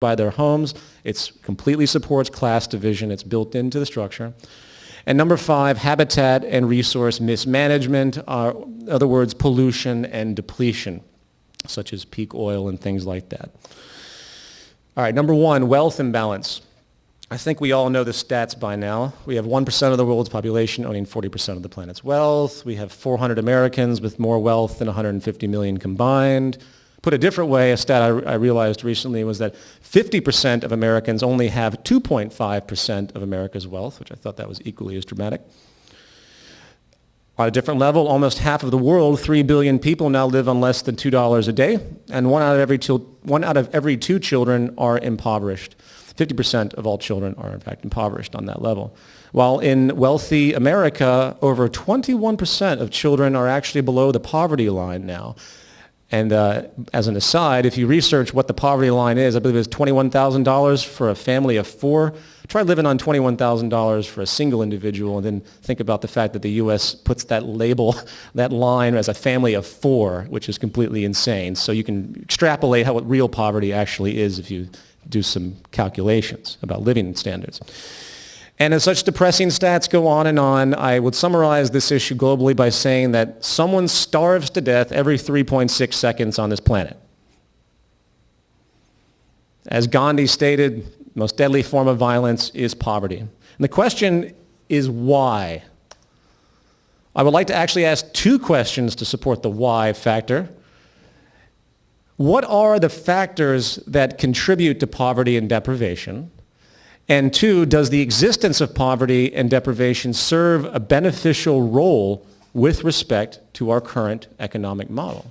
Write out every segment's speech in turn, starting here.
by their homes. It completely supports class division. It's built into the structure. And number 5, habitat and resource mismanagement, in other words, pollution and depletion, such as peak oil and things like that. All right, number 1, wealth imbalance. I think we all know the stats by now. We have 1% of the world's population owning 40% of the planet's wealth. We have 400 Americans with more wealth than 150 million combined. Put a different way, a stat I realized recently was that 50% of Americans only have 2.5% of America's wealth, which I thought that was equally as dramatic. On a different level, almost half of the world, 3 billion people, now live on less than $2 a day, and one out of every 2 children are impoverished. 50% of all children are, in fact, impoverished on that level. While in wealthy America, over 21% of children are actually below the poverty line now. And as an aside, if you research what the poverty line is, I believe it's $21,000 for a family of 4. Try living on $21,000 for a single individual, and then think about the fact that the U.S. puts that label, that line as a family of 4, which is completely insane. So you can extrapolate what real poverty actually is if you do some calculations about living standards. And as such depressing stats go on, I would summarize this issue globally by saying that someone starves to death every 3.6 seconds on this planet. As Gandhi stated, the most deadly form of violence is poverty. And the question is why? I would like to actually ask 2 questions to support the why factor. What are the factors that contribute to poverty and deprivation? And 2, does the existence of poverty and deprivation serve a beneficial role with respect to our current economic model?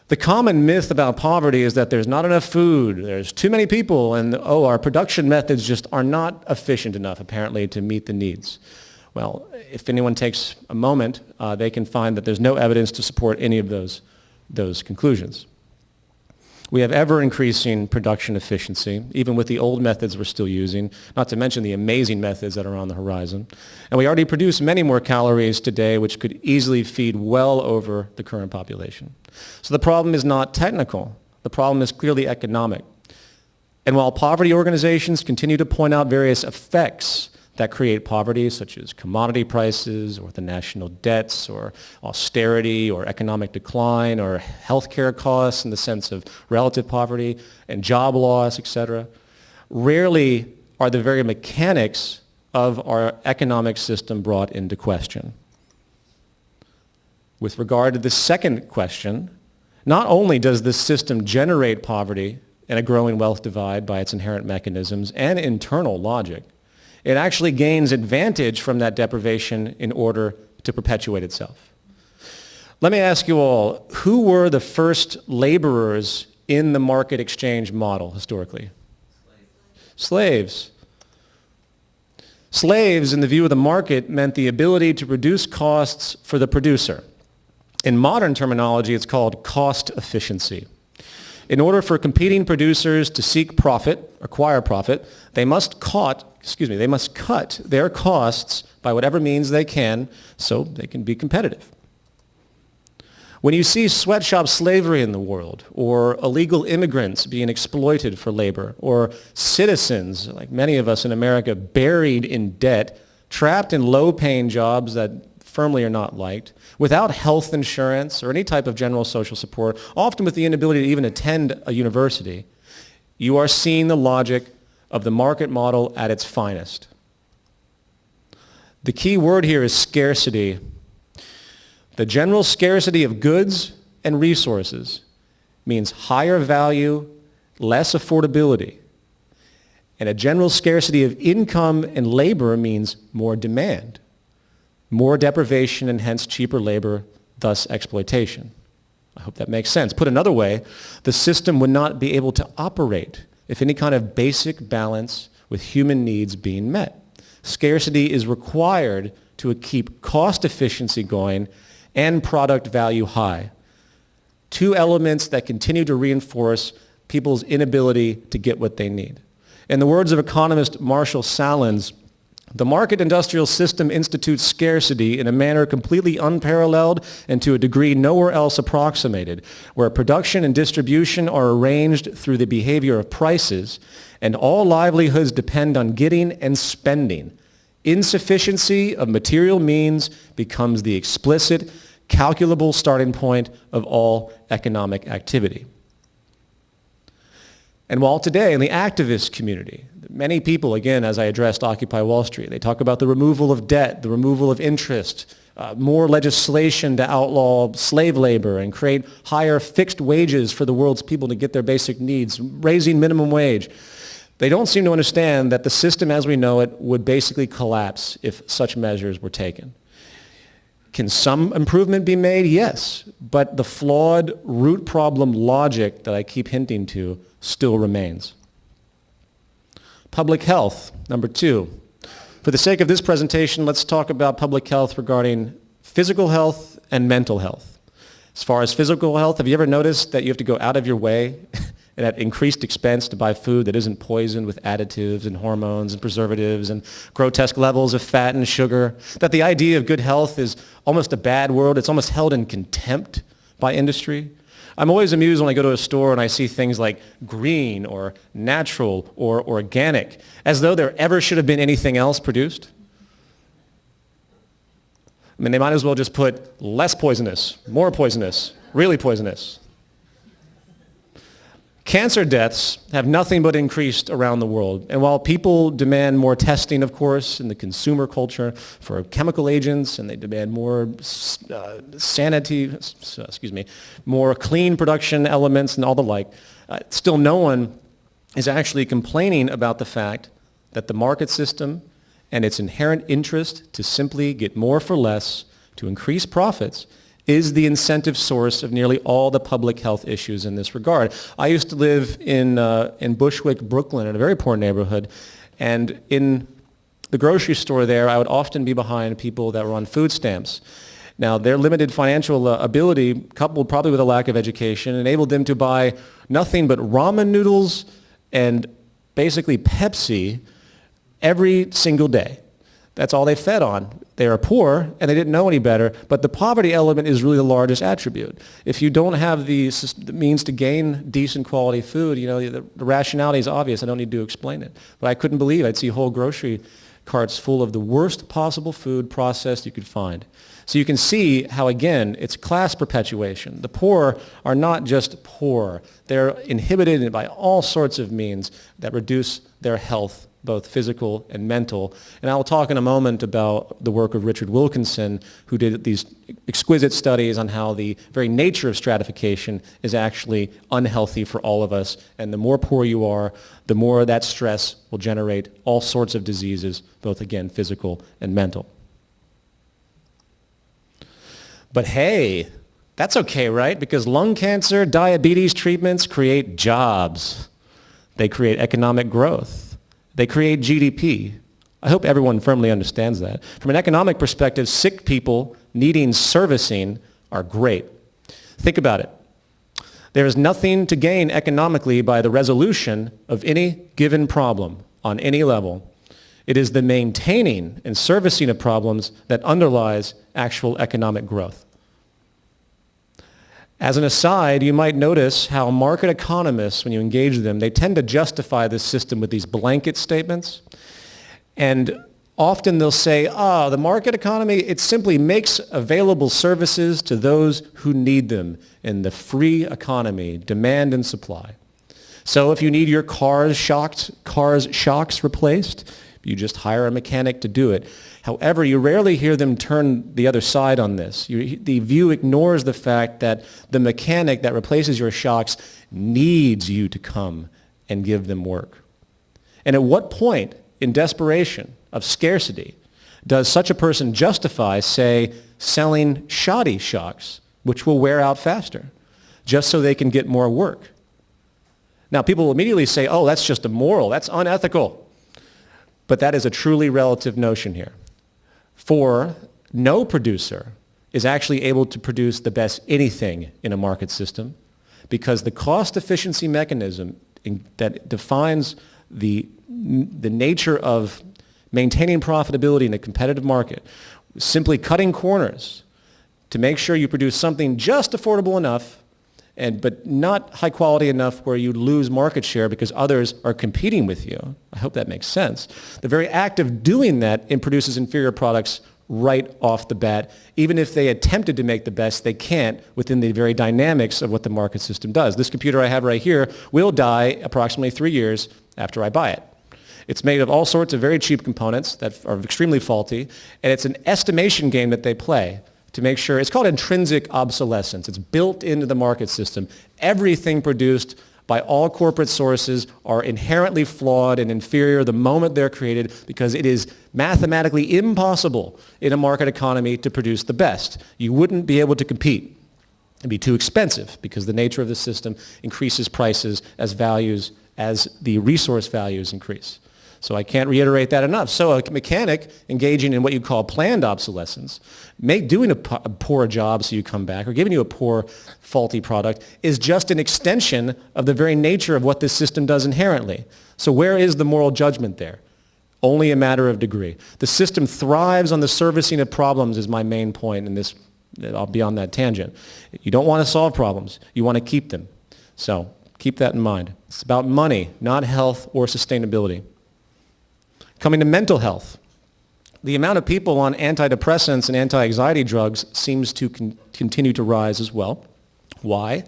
The common myth about poverty is that there's not enough food, there's too many people, and our production methods just are not efficient enough, apparently, to meet the needs. Well, if anyone takes a moment, they can find that there's no evidence to support any of those conclusions. We have ever-increasing production efficiency, even with the old methods we're still using, not to mention the amazing methods that are on the horizon. And we already produce many more calories today, which could easily feed well over the current population. So the problem is not technical. The problem is clearly economic. And while poverty organizations continue to point out various effects that create poverty, such as commodity prices or the national debts or austerity or economic decline or healthcare costs in the sense of relative poverty and job loss, etc. Rarely are the very mechanics of our economic system brought into question. With regard to the second question, not only does this system generate poverty and a growing wealth divide by its inherent mechanisms and internal logic, it actually gains advantage from that deprivation in order to perpetuate itself. Let me ask you all, who were the first laborers in the market exchange model historically? Slaves. Slaves, in the view of the market, meant the ability to reduce costs for the producer. In modern terminology, it's called cost efficiency. In order for competing producers to seek profit, acquire profit, they must cut their costs by whatever means they can so they can be competitive. When you see sweatshop slavery in the world, or illegal immigrants being exploited for labor, or citizens, like many of us in America, buried in debt, trapped in low-paying jobs that firmly are not liked, without health insurance or any type of general social support, often with the inability to even attend a university, you are seeing the logic of the market model at its finest. The key word here is scarcity. The general scarcity of goods and resources means higher value, less affordability. And a general scarcity of income and labor means more demand, more deprivation, and hence cheaper labor, thus exploitation. I hope that makes sense. Put another way, the system would not be able to operate if any kind of basic balance with human needs being met. Scarcity is required to keep cost efficiency going and product value high. 2 elements that continue to reinforce people's inability to get what they need. In the words of economist Marshall Salins, The market industrial system institutes scarcity in a manner completely unparalleled and to a degree nowhere else approximated, where production and distribution are arranged through the behavior of prices, and all livelihoods depend on getting and spending. Insufficiency of material means becomes the explicit, calculable starting point of all economic activity. And while today in the activist community, many people, again, as I addressed Occupy Wall Street, they talk about the removal of debt, the removal of interest, more legislation to outlaw slave labor and create higher fixed wages for the world's people to get their basic needs, raising minimum wage. They don't seem to understand that the system as we know it would basically collapse if such measures were taken. Can some improvement be made? Yes, but the flawed root problem logic that I keep hinting to still remains. Public health, number 2. For the sake of this presentation, let's talk about public health regarding physical health and mental health. As far as physical health, have you ever noticed that you have to go out of your way and at increased expense to buy food that isn't poisoned with additives and hormones and preservatives and grotesque levels of fat and sugar? That the idea of good health is almost a bad word. It's almost held in contempt by industry. I'm always amused when I go to a store and I see things like green or natural or organic, as though there ever should have been anything else produced. I mean, they might as well just put less poisonous, more poisonous, really poisonous. Cancer deaths have nothing but increased around the world. And while people demand more testing, of course, in the consumer culture for chemical agents, and they demand more more clean production elements and all the like, still no one is actually complaining about the fact that the market system and its inherent interest to simply get more for less, to increase profits, is the incentive source of nearly all the public health issues in this regard. I used to live in Bushwick, Brooklyn, in a very poor neighborhood, and in the grocery store there, I would often be behind people that were on food stamps. Now, their limited financial ability, coupled probably with a lack of education, enabled them to buy nothing but ramen noodles and basically Pepsi every single day. That's all they fed on. They are poor, and they didn't know any better, but the poverty element is really the largest attribute. If you don't have the means to gain decent quality food, you know, the rationality is obvious. I don't need to explain it. But I couldn't believe I'd see whole grocery carts full of the worst possible food processed you could find. So you can see how, again, it's class perpetuation. The poor are not just poor. They're inhibited by all sorts of means that reduce their health, both physical and mental. And I'll talk in a moment about the work of Richard Wilkinson, who did these exquisite studies on how the very nature of stratification is actually unhealthy for all of us. And the more poor you are, the more that stress will generate all sorts of diseases, both, again, physical and mental. But hey, that's okay, right? Because lung cancer, diabetes treatments create jobs. They create economic growth. They create GDP. I hope everyone firmly understands that. From an economic perspective, sick people needing servicing are great. Think about it. There is nothing to gain economically by the resolution of any given problem on any level. It is the maintaining and servicing of problems that underlies actual economic growth. As an aside, you might notice how market economists, when you engage them, they tend to justify this system with these blanket statements. And often they'll say, the market economy, it simply makes available services to those who need them in the free economy, demand and supply. So if you need your car's shocks replaced, you just hire a mechanic to do it. However, you rarely hear them turn the other side on this. The view ignores the fact that the mechanic that replaces your shocks needs you to come and give them work. And at what point, in desperation of scarcity, does such a person justify, say, selling shoddy shocks, which will wear out faster, just so they can get more work? Now, people will immediately say, oh, that's just immoral, that's unethical. But that is a truly relative notion here. For no producer is actually able to produce the best anything in a market system, because the cost efficiency mechanism that defines the nature of maintaining profitability in a competitive market, simply cutting corners to make sure you produce something just affordable enough, but not high quality enough where you lose market share because others are competing with you. I hope that makes sense. The very act of doing that produces inferior products right off the bat. Even if they attempted to make the best, they can't within the very dynamics of what the market system does. This computer I have right here will die approximately 3 years after I buy it. It's made of all sorts of very cheap components that are extremely faulty, and it's an estimation game that they play to make sure. It's called intrinsic obsolescence. It's built into the market system. Everything produced by all corporate sources are inherently flawed and inferior the moment they're created because it is mathematically impossible in a market economy to produce the best. You wouldn't be able to compete. It'd be too expensive because the nature of the system increases prices as the resource values increase. So I can't reiterate that enough. So a mechanic engaging in what you call planned obsolescence, doing a poor job so you come back, or giving you a poor, faulty product, is just an extension of the very nature of what this system does inherently. So where is the moral judgment there? Only a matter of degree. The system thrives on the servicing of problems is my main point in this. I'll be on that tangent. You don't want to solve problems. You want to keep them. So keep that in mind. It's about money, not health or sustainability. Coming to mental health, the amount of people on antidepressants and anti-anxiety drugs seems to continue to rise as well. Why?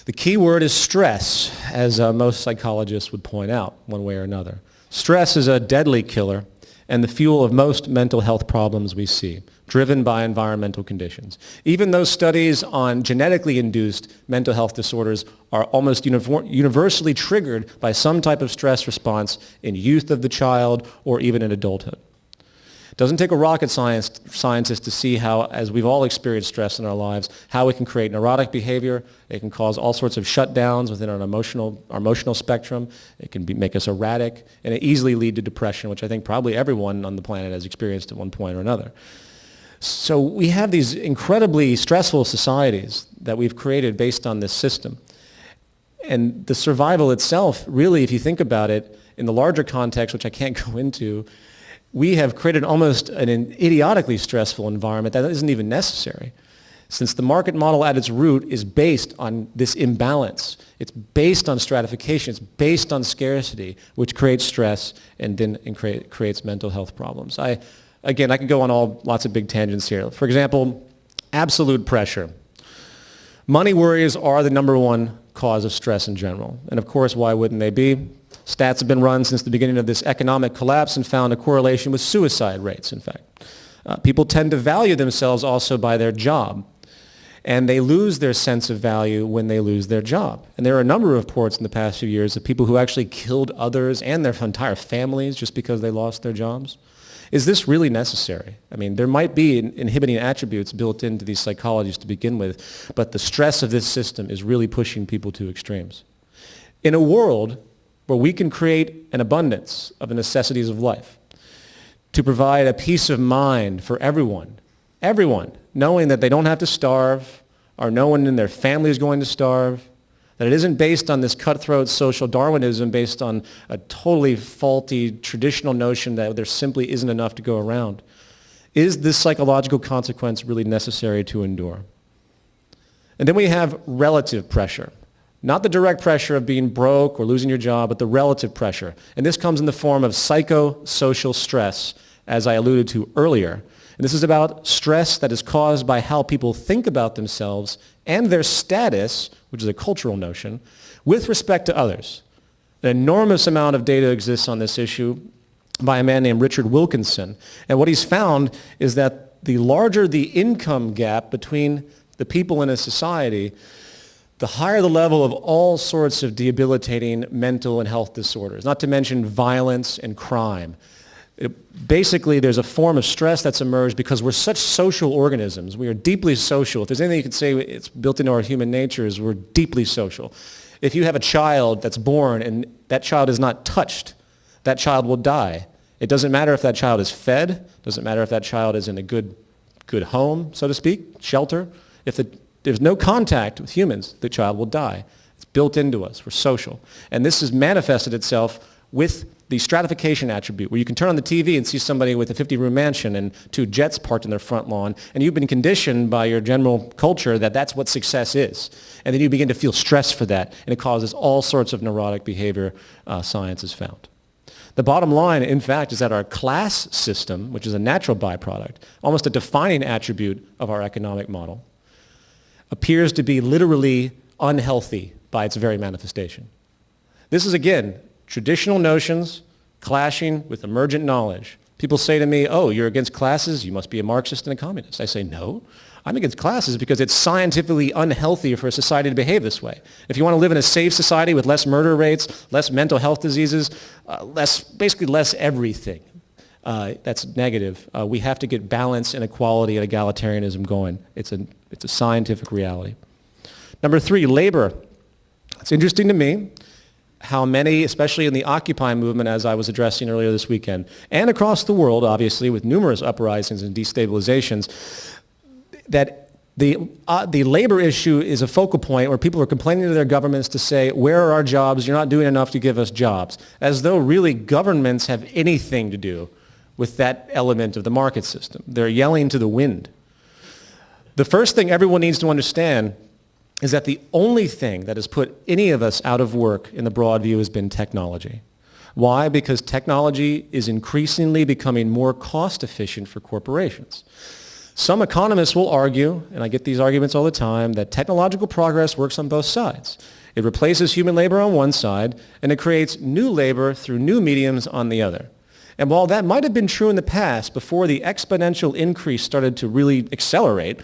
The key word is stress, as most psychologists would point out one way or another. Stress is a deadly killer and the fuel of most mental health problems we see, driven by environmental conditions. Even those studies on genetically induced mental health disorders are almost universally triggered by some type of stress response in youth of the child or even in adulthood. It doesn't take a rocket scientist to see how, as we've all experienced stress in our lives, how it can create neurotic behavior. It can cause all sorts of shutdowns within our emotional spectrum. It can make us erratic, and it easily lead to depression, which I think probably everyone on the planet has experienced at one point or another. So we have these incredibly stressful societies that we've created based on this system. And the survival itself, really, if you think about it, in the larger context, which I can't go into, we have created almost an idiotically stressful environment that isn't even necessary. Since the market model at its root is based on this imbalance. It's based on stratification. It's based on scarcity, which creates stress and then creates mental health problems. I could go on lots of big tangents here. For example, absolute pressure. Money worries are the number one cause of stress in general. And of course, why wouldn't they be? Stats have been run since the beginning of this economic collapse and found a correlation with suicide rates, in fact. People tend to value themselves also by their job. And they lose their sense of value when they lose their job. And there are a number of reports in the past few years of people who actually killed others and their entire families just because they lost their jobs. Is this really necessary? I mean, there might be inhibiting attributes built into these psychologies to begin with, but the stress of this system is really pushing people to extremes. In a world where we can create an abundance of the necessities of life, to provide a peace of mind for everyone, knowing that they don't have to starve, or no one in their family is going to starve, that it isn't based on this cutthroat social Darwinism based on a totally faulty traditional notion that there simply isn't enough to go around. Is this psychological consequence really necessary to endure? And then we have relative pressure. Not the direct pressure of being broke or losing your job, but the relative pressure. And this comes in the form of psychosocial stress, as I alluded to earlier. And this is about stress that is caused by how people think about themselves and their status, which is a cultural notion, with respect to others. An enormous amount of data exists on this issue by a man named Richard Wilkinson. And what he's found is that the larger the income gap between the people in a society, the higher the level of all sorts of debilitating mental and health disorders, not to mention violence and crime. Basically, there's a form of stress that's emerged because we're such social organisms. We are deeply social. If there's anything you could say it's built into our human nature is we're deeply social. If you have a child that's born and that child is not touched, that child will die. It doesn't matter if that child is fed. It doesn't matter if that child is in a good home, so to speak, shelter. If there's no contact with humans, the child will die. It's built into us. We're social. And this has manifested itself with the stratification attribute, where you can turn on the TV and see somebody with a 50-room mansion and 2 jets parked in their front lawn, and you've been conditioned by your general culture that that's what success is. And then you begin to feel stress for that, and it causes all sorts of neurotic behavior, science has found. The bottom line, in fact, is that our class system, which is a natural byproduct, almost a defining attribute of our economic model, appears to be literally unhealthy by its very manifestation. This is, again, traditional notions clashing with emergent knowledge. People say to me, oh, you're against classes, you must be a Marxist and a communist. I say, no, I'm against classes because it's scientifically unhealthy for a society to behave this way. If you want to live in a safe society with less murder rates, less mental health diseases, basically less everything, that's negative. We have to get balance and equality and egalitarianism going. It's a scientific reality. Number 3, labor. It's interesting to me how many, especially in the Occupy movement, as I was addressing earlier this weekend, and across the world, obviously, with numerous uprisings and destabilizations, that the labor issue is a focal point where people are complaining to their governments to say, where are our jobs? You're not doing enough to give us jobs. As though really governments have anything to do with that element of the market system. They're yelling to the wind. The first thing everyone needs to understand is that the only thing that has put any of us out of work in the broad view has been technology. Why? Because technology is increasingly becoming more cost efficient for corporations. Some economists will argue, and I get these arguments all the time, that technological progress works on both sides. It replaces human labor on one side, and it creates new labor through new mediums on the other. And while that might have been true in the past, before the exponential increase started to really accelerate,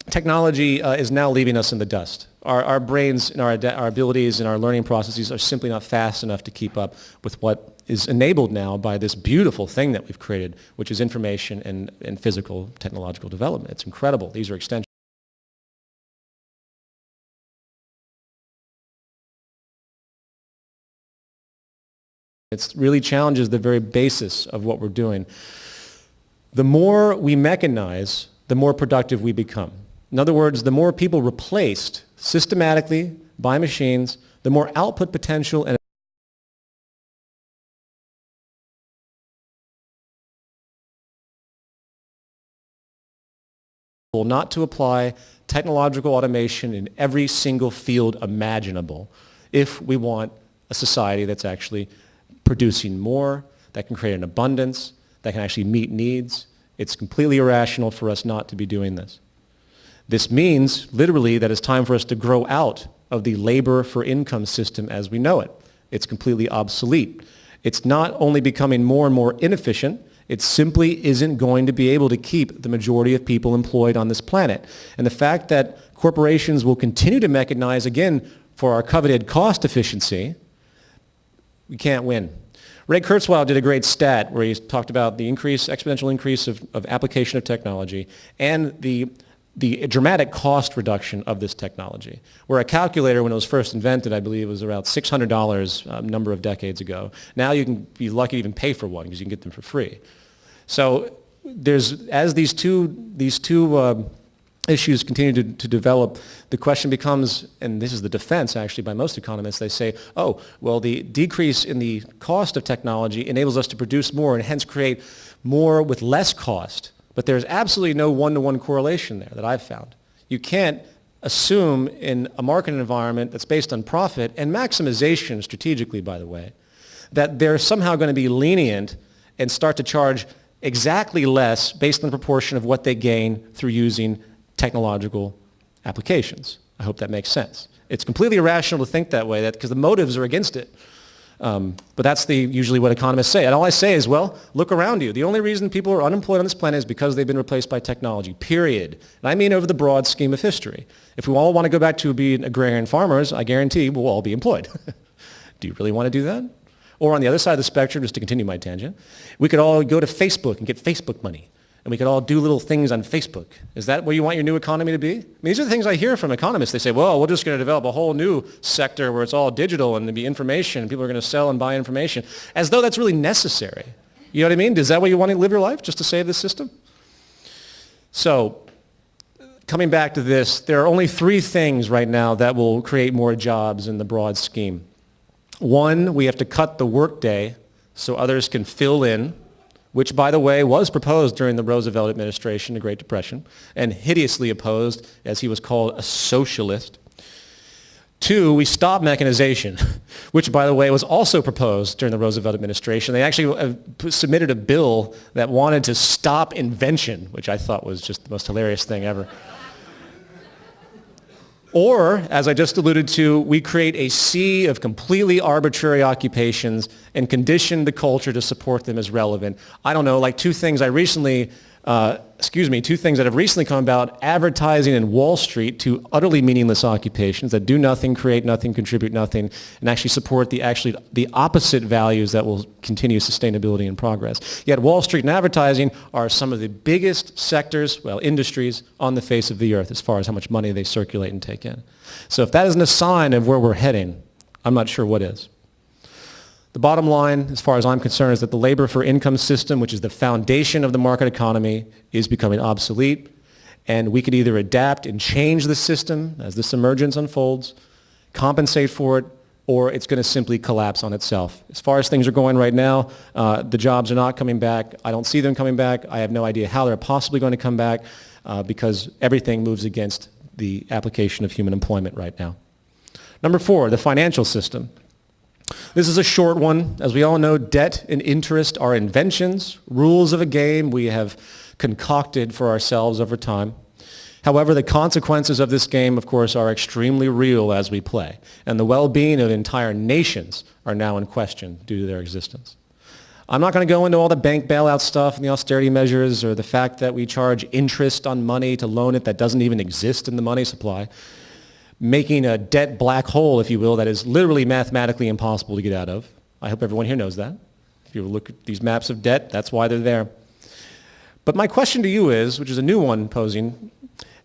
technology is now leaving us in the dust. Our brains and our abilities and our learning processes are simply not fast enough to keep up with what is enabled now by this beautiful thing that we've created, which is information and physical technological development. It's incredible. These are extensions. It really challenges the very basis of what we're doing. The more we mechanize, the more productive we become. In other words, the more people replaced systematically by machines, the more output potential and not to apply technological automation in every single field imaginable if we want a society that's actually producing more, that can create an abundance, that can actually meet needs. It's completely irrational for us not to be doing this. This means, literally, that it's time for us to grow out of the labor for income system as we know it. It's completely obsolete. It's not only becoming more and more inefficient, it simply isn't going to be able to keep the majority of people employed on this planet. And the fact that corporations will continue to mechanize, again, for our coveted cost efficiency, we can't win. Ray Kurzweil did a great stat where he talked about the exponential increase of application of technology and the dramatic cost reduction of this technology. Where a calculator, when it was first invented, I believe it was around $600 a number of decades ago. Now you can be lucky to even pay for one because you can get them for free. So as these two issues continue to develop, the question becomes, and this is the defense actually by most economists, they say, oh, well, the decrease in the cost of technology enables us to produce more and hence create more with less cost. But there's absolutely no one-to-one correlation there that I've found. You can't assume in a market environment that's based on profit and maximization strategically, by the way, that they're somehow going to be lenient and start to charge exactly less based on the proportion of what they gain through using technological applications. I hope that makes sense. It's completely irrational to think that way because the motives are against it. But that's usually what economists say. And all I say is, well, look around you. The only reason people are unemployed on this planet is because they've been replaced by technology, period. And I mean over the broad scheme of history. If we all want to go back to being agrarian farmers, I guarantee we'll all be employed. Do you really want to do that? Or on the other side of the spectrum, just to continue my tangent, we could all go to Facebook and get Facebook money. And we could all do little things on Facebook. Is that where you want your new economy to be? I mean, these are the things I hear from economists. They say, well, we're just going to develop a whole new sector where it's all digital and there'll be information and people are going to sell and buy information, as though that's really necessary. You know what I mean? Is that way you want to live your life, just to save the system? So, coming back to this, there are only 3 things right now that will create more jobs in the broad scheme. One, we have to cut the workday so others can fill in, which, by the way, was proposed during the Roosevelt administration, the Great Depression, and hideously opposed as he was called a socialist. Two, we stop mechanization, which, by the way, was also proposed during the Roosevelt administration. They actually submitted a bill that wanted to stop invention, which I thought was just the most hilarious thing ever. Or, as I just alluded to, we create a sea of completely arbitrary occupations and condition the culture to support them as relevant. I don't know, like two things that have recently come about: advertising and Wall Street, two utterly meaningless occupations that do nothing, create nothing, contribute nothing, and actually support the opposite values that will continue sustainability and progress. Yet Wall Street and advertising are some of the biggest sectors, industries on the face of the earth as far as how much money they circulate and take in. So if that isn't a sign of where we're heading, I'm not sure what is. The bottom line, as far as I'm concerned, is that the labor for income system, which is the foundation of the market economy, is becoming obsolete, and we could either adapt and change the system as this emergence unfolds, compensate for it, or it's going to simply collapse on itself. As far as things are going right now, the jobs are not coming back. I don't see them coming back. I have no idea how they're possibly going to come back because everything moves against the application of human employment right now. Number 4, the financial system. This is a short one. As we all know, debt and interest are inventions, rules of a game we have concocted for ourselves over time. However, the consequences of this game, of course, are extremely real as we play, and the well-being of entire nations are now in question due to their existence. I'm not going to go into all the bank bailout stuff and the austerity measures or the fact that we charge interest on money to loan it that doesn't even exist in the money supply, making a debt black hole, if you will, that is literally mathematically impossible to get out of. I hope everyone here knows that. If you look at these maps of debt, that's why they're there. But my question to you is, which is a new one posing,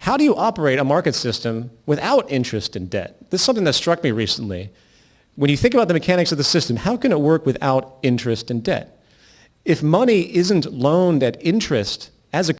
how do you operate a market system without interest and debt? This is something that struck me recently. When you think about the mechanics of the system, how can it work without interest and debt? If money isn't loaned at interest as a